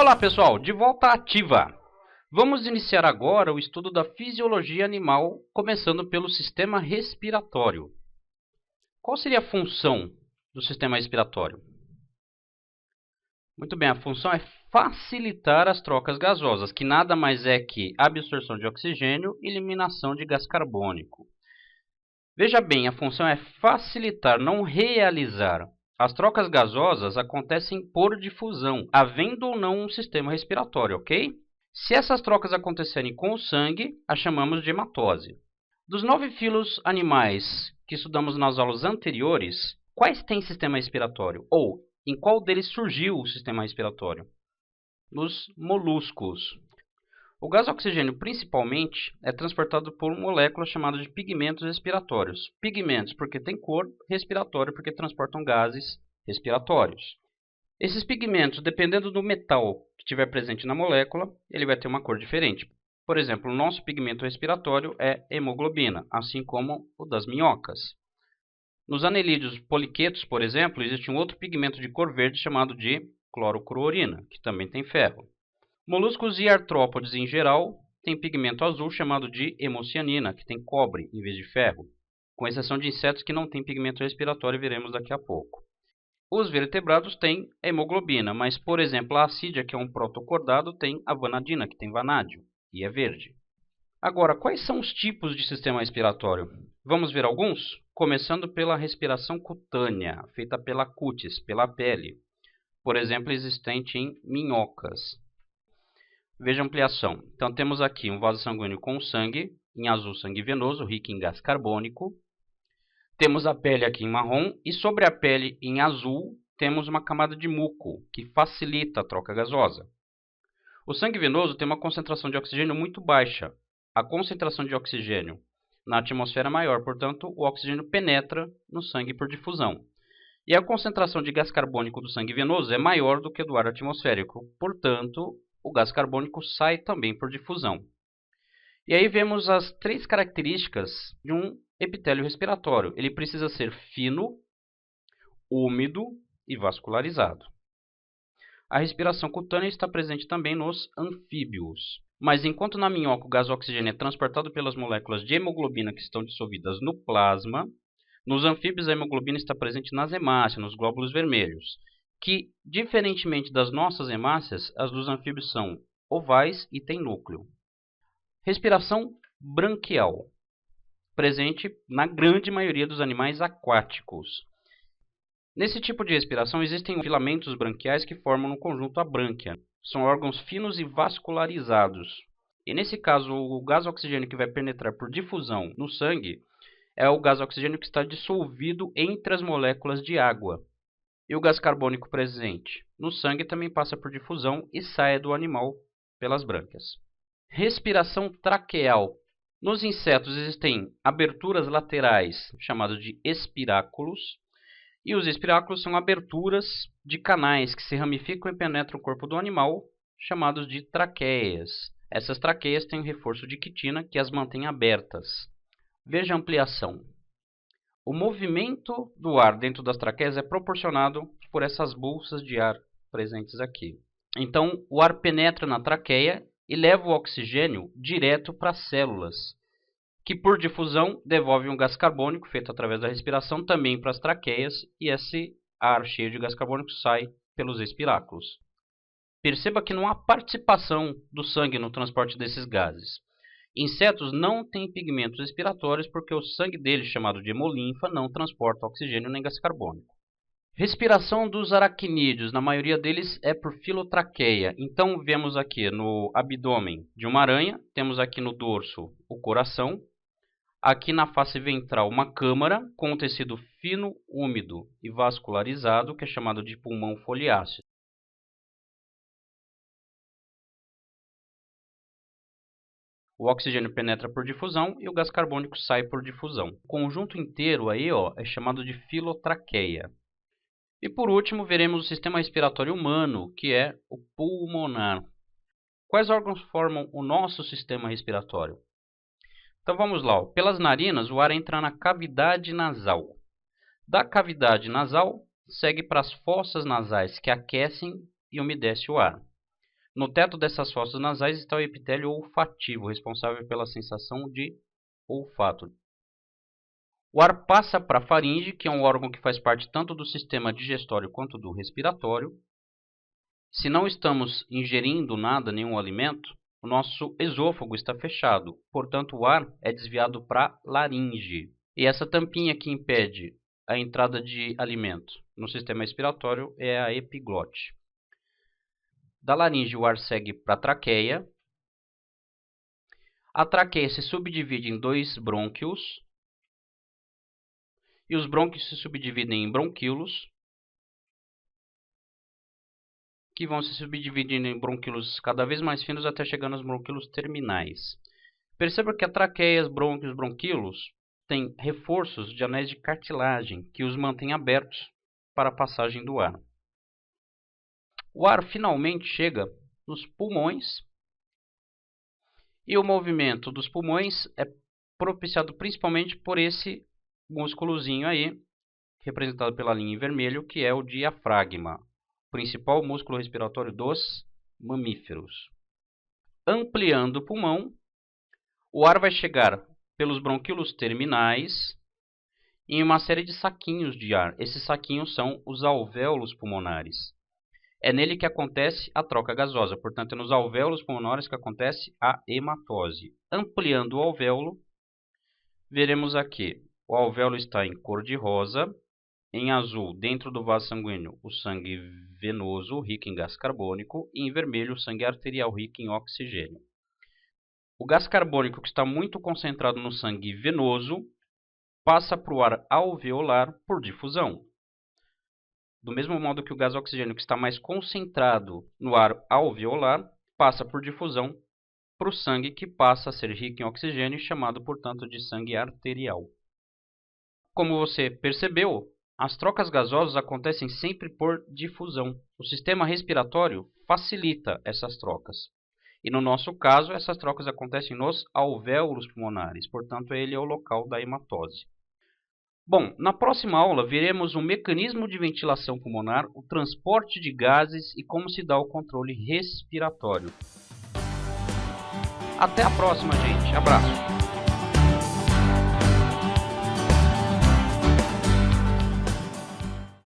Olá pessoal, de volta à ativa! Vamos iniciar agora o estudo da fisiologia animal, começando pelo sistema respiratório. Qual seria a função do sistema respiratório? Muito bem, a função é facilitar as trocas gasosas, que nada mais é que absorção de oxigênio e eliminação de gás carbônico. Veja bem, a função é facilitar, não realizar. As trocas gasosas acontecem por difusão, havendo ou não um sistema respiratório, ok? Se essas trocas acontecerem com o sangue, a chamamos de hematose. Dos 9 filos animais que estudamos nas aulas anteriores, quais têm sistema respiratório? Ou, em qual deles surgiu o sistema respiratório? Nos moluscos. O gás oxigênio, principalmente, é transportado por moléculas chamadas de pigmentos respiratórios. Pigmentos porque tem cor, respiratório porque transportam gases respiratórios. Esses pigmentos, dependendo do metal que estiver presente na molécula, ele vai ter uma cor diferente. Por exemplo, o nosso pigmento respiratório é hemoglobina, assim como o das minhocas. Nos anelídeos poliquetos, por exemplo, existe um outro pigmento de cor verde chamado de clorocruorina, que também tem ferro. Moluscos e artrópodes em geral têm pigmento azul chamado de hemocianina, que tem cobre em vez de ferro, com exceção de insetos que não têm pigmento respiratório, veremos daqui a pouco. Os vertebrados têm hemoglobina, mas, por exemplo, a acídea, que é um protocordado, tem a vanadina, que tem vanádio, e é verde. Agora, quais são os tipos de sistema respiratório? Vamos ver alguns? Começando pela respiração cutânea, feita pela cutis, pela pele. Por exemplo, existente em minhocas. Veja a ampliação. Então, temos aqui um vaso sanguíneo com sangue, em azul sangue venoso, rico em gás carbônico. Temos a pele aqui em marrom e sobre a pele em azul temos uma camada de muco, que facilita a troca gasosa. O sangue venoso tem uma concentração de oxigênio muito baixa. A concentração de oxigênio na atmosfera é maior, portanto, o oxigênio penetra no sangue por difusão. E a concentração de gás carbônico do sangue venoso é maior do que do ar atmosférico, portanto, o gás carbônico sai também por difusão. E aí vemos as 3 características de um epitélio respiratório. Ele precisa ser fino, úmido e vascularizado. A respiração cutânea está presente também nos anfíbios. Mas enquanto na minhoca o gás oxigênio é transportado pelas moléculas de hemoglobina que estão dissolvidas no plasma, nos anfíbios a hemoglobina está presente nas hemácias, nos glóbulos vermelhos, que, diferentemente das nossas hemácias, as dos anfíbios são ovais e têm núcleo. Respiração branquial, presente na grande maioria dos animais aquáticos. Nesse tipo de respiração existem filamentos branquiais que formam no conjunto a brânquia. São órgãos finos e vascularizados. E nesse caso, o gás oxigênio que vai penetrar por difusão no sangue é o gás oxigênio que está dissolvido entre as moléculas de água. E o gás carbônico presente no sangue também passa por difusão e sai do animal pelas brânquias. Respiração traqueal. Nos insetos existem aberturas laterais, chamadas de espiráculos, e os espiráculos são aberturas de canais que se ramificam e penetram o corpo do animal, chamados de traqueias. Essas traqueias têm um reforço de quitina que as mantém abertas. Veja a ampliação. O movimento do ar dentro das traqueias é proporcionado por essas bolsas de ar presentes aqui. Então, o ar penetra na traqueia e leva o oxigênio direto para as células, que por difusão devolve um gás carbônico feito através da respiração também para as traqueias, e esse ar cheio de gás carbônico sai pelos espiráculos. Perceba que não há participação do sangue no transporte desses gases. Insetos não têm pigmentos respiratórios porque o sangue deles, chamado de hemolinfa, não transporta oxigênio nem gás carbônico. Respiração dos aracnídeos, na maioria deles é por filotraqueia. Então vemos aqui no abdômen de uma aranha, temos aqui no dorso o coração, aqui na face ventral uma câmara com um tecido fino, úmido e vascularizado, que é chamado de pulmão foliáceo. O oxigênio penetra por difusão e o gás carbônico sai por difusão. O conjunto inteiro aí, é chamado de filotraqueia. E por último, veremos o sistema respiratório humano, que é o pulmonar. Quais órgãos formam o nosso sistema respiratório? Então vamos lá. Pelas narinas, o ar entra na cavidade nasal. Da cavidade nasal, segue para as fossas nasais, que aquecem e umedecem o ar. No teto dessas fossas nasais está o epitélio olfativo, responsável pela sensação de olfato. O ar passa para a faringe, que é um órgão que faz parte tanto do sistema digestório quanto do respiratório. Se não estamos ingerindo nada, nenhum alimento, o nosso esôfago está fechado, portanto o ar é desviado para a laringe. E essa tampinha que impede a entrada de alimento no sistema respiratório é a epiglote. Da laringe o ar segue para a traqueia. A traqueia se subdivide em 2 brônquios. E os brônquios se subdividem em bronquíolos, que vão se subdividindo em bronquíolos cada vez mais finos até chegar nos bronquíolos terminais. Perceba que a traqueia, os brônquios, os bronquíolos têm reforços de anéis de cartilagem que os mantêm abertos para a passagem do ar. O ar finalmente chega nos pulmões e o movimento dos pulmões é propiciado principalmente por esse músculozinho aí, representado pela linha em vermelho, que é o diafragma, principal músculo respiratório dos mamíferos. Ampliando o pulmão, o ar vai chegar pelos bronquíolos terminais em uma série de saquinhos de ar. Esses saquinhos são os alvéolos pulmonares. É nele que acontece a troca gasosa, portanto é nos alvéolos pulmonares que acontece a hematose. Ampliando o alvéolo, veremos aqui, o alvéolo está em cor de rosa, em azul, dentro do vaso sanguíneo, o sangue venoso rico em gás carbônico, e em vermelho, o sangue arterial rico em oxigênio. O gás carbônico, que está muito concentrado no sangue venoso, passa para o ar alveolar por difusão. Do mesmo modo que o gás oxigênio, que está mais concentrado no ar alveolar, passa por difusão para o sangue, que passa a ser rico em oxigênio, chamado, portanto, de sangue arterial. Como você percebeu, as trocas gasosas acontecem sempre por difusão. O sistema respiratório facilita essas trocas. E no nosso caso, essas trocas acontecem nos alvéolos pulmonares, portanto, ele é o local da hematose. Bom, na próxima aula veremos o mecanismo de ventilação pulmonar, o transporte de gases e como se dá o controle respiratório. Até a próxima, gente. Abraço!